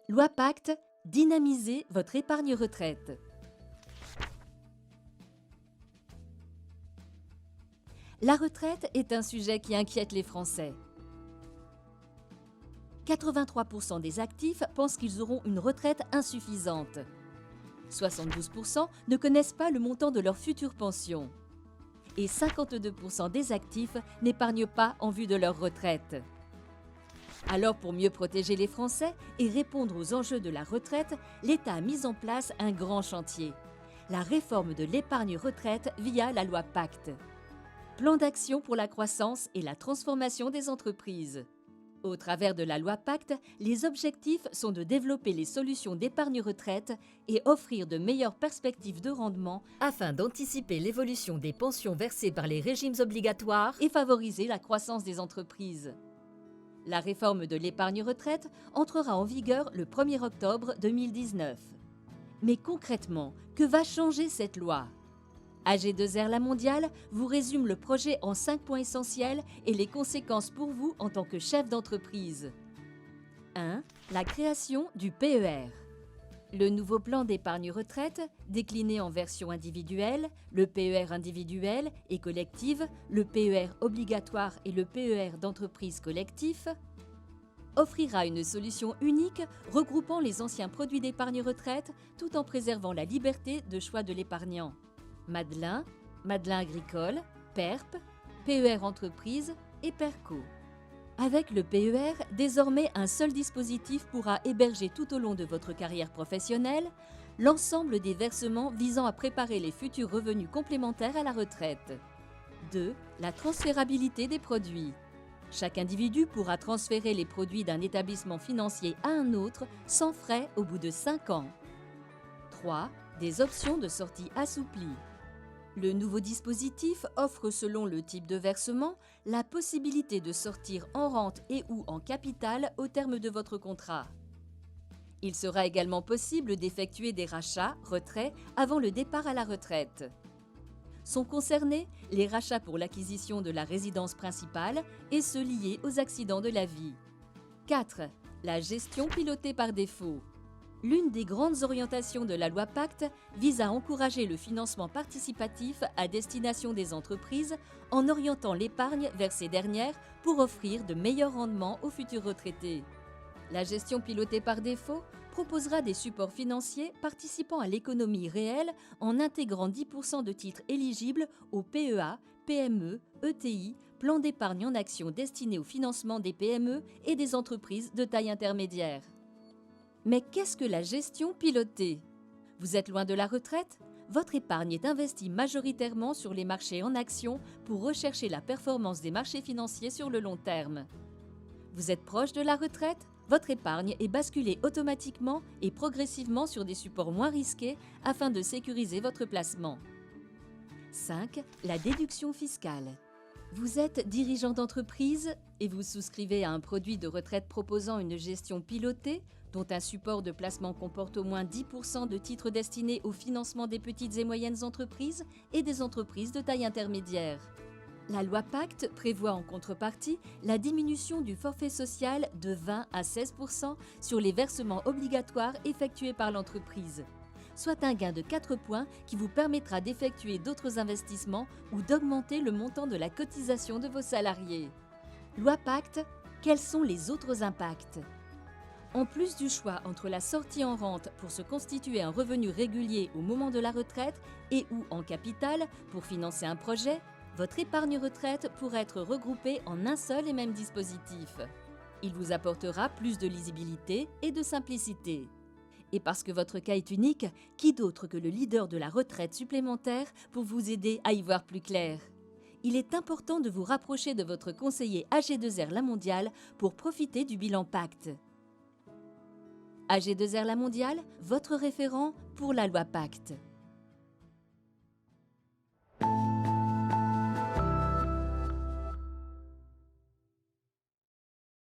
Loi Pacte, dynamisez votre épargne retraite. La retraite est un sujet qui inquiète les Français. 83% des actifs pensent qu'ils auront une retraite insuffisante. 72% ne connaissent pas le montant de leur future pension. Et 52% des actifs n'épargnent pas en vue de leur retraite. Alors, pour mieux protéger les Français et répondre aux enjeux de la retraite, l'État a mis en place un grand chantier, la réforme de l'épargne retraite via la loi Pacte. Plan d'action pour la croissance et la transformation des entreprises. Au travers de la loi Pacte, les objectifs sont de développer les solutions d'épargne retraite et offrir de meilleures perspectives de rendement afin d'anticiper l'évolution des pensions versées par les régimes obligatoires et favoriser la croissance des entreprises. La réforme de l'épargne retraite entrera en vigueur le 1er octobre 2019. Mais concrètement, que va changer cette loi ? AG2R La Mondiale vous résume le projet en 5 points essentiels et les conséquences pour vous en tant que chef d'entreprise. 1. La création du PER. Le nouveau plan d'épargne retraite, décliné en version individuelle, le PER individuel et collective, le PER obligatoire et le PER d'entreprise collectif, offrira une solution unique regroupant les anciens produits d'épargne retraite tout en préservant la liberté de choix de l'épargnant. Madelin, Madelin agricole, PERP, PER entreprise et PERCO. Avec le PER, désormais un seul dispositif pourra héberger tout au long de votre carrière professionnelle l'ensemble des versements visant à préparer les futurs revenus complémentaires à la retraite. 2. La transférabilité des produits. Chaque individu pourra transférer les produits d'un établissement financier à un autre sans frais au bout de 5 ans. 3. Des options de sortie assouplies. Le nouveau dispositif offre, selon le type de versement, la possibilité de sortir en rente et ou en capital au terme de votre contrat. Il sera également possible d'effectuer des rachats, retraits, avant le départ à la retraite. Sont concernés les rachats pour l'acquisition de la résidence principale et ceux liés aux accidents de la vie. 4. La gestion pilotée par défaut. L'une des grandes orientations de la loi Pacte vise à encourager le financement participatif à destination des entreprises en orientant l'épargne vers ces dernières pour offrir de meilleurs rendements aux futurs retraités. La gestion pilotée par défaut proposera des supports financiers participant à l'économie réelle en intégrant 10% de titres éligibles au PEA, PME, ETI, plan d'épargne en action destiné au financement des PME et des entreprises de taille intermédiaire. Mais qu'est-ce que la gestion pilotée ? Vous êtes loin de la retraite ? Votre épargne est investie majoritairement sur les marchés en action pour rechercher la performance des marchés financiers sur le long terme. Vous êtes proche de la retraite ? Votre épargne est basculée automatiquement et progressivement sur des supports moins risqués afin de sécuriser votre placement. 5. La déduction fiscale. Vous êtes dirigeant d'entreprise et vous souscrivez à un produit de retraite proposant une gestion pilotée, dont un support de placement comporte au moins 10% de titres destinés au financement des petites et moyennes entreprises et des entreprises de taille intermédiaire. La loi Pacte prévoit en contrepartie la diminution du forfait social de 20 à 16% sur les versements obligatoires effectués par l'entreprise, soit un gain de 4 points qui vous permettra d'effectuer d'autres investissements ou d'augmenter le montant de la cotisation de vos salariés. Loi Pacte, quels sont les autres impacts ? En plus du choix entre la sortie en rente pour se constituer un revenu régulier au moment de la retraite et ou en capital pour financer un projet, votre épargne retraite pourrait être regroupée en un seul et même dispositif. Il vous apportera plus de lisibilité et de simplicité. Et parce que votre cas est unique, qui d'autre que le leader de la retraite supplémentaire pour vous aider à y voir plus clair ? Il est important de vous rapprocher de votre conseiller AG2R La Mondiale pour profiter du bilan Pacte. AG2R La Mondiale, votre référent pour la loi Pacte.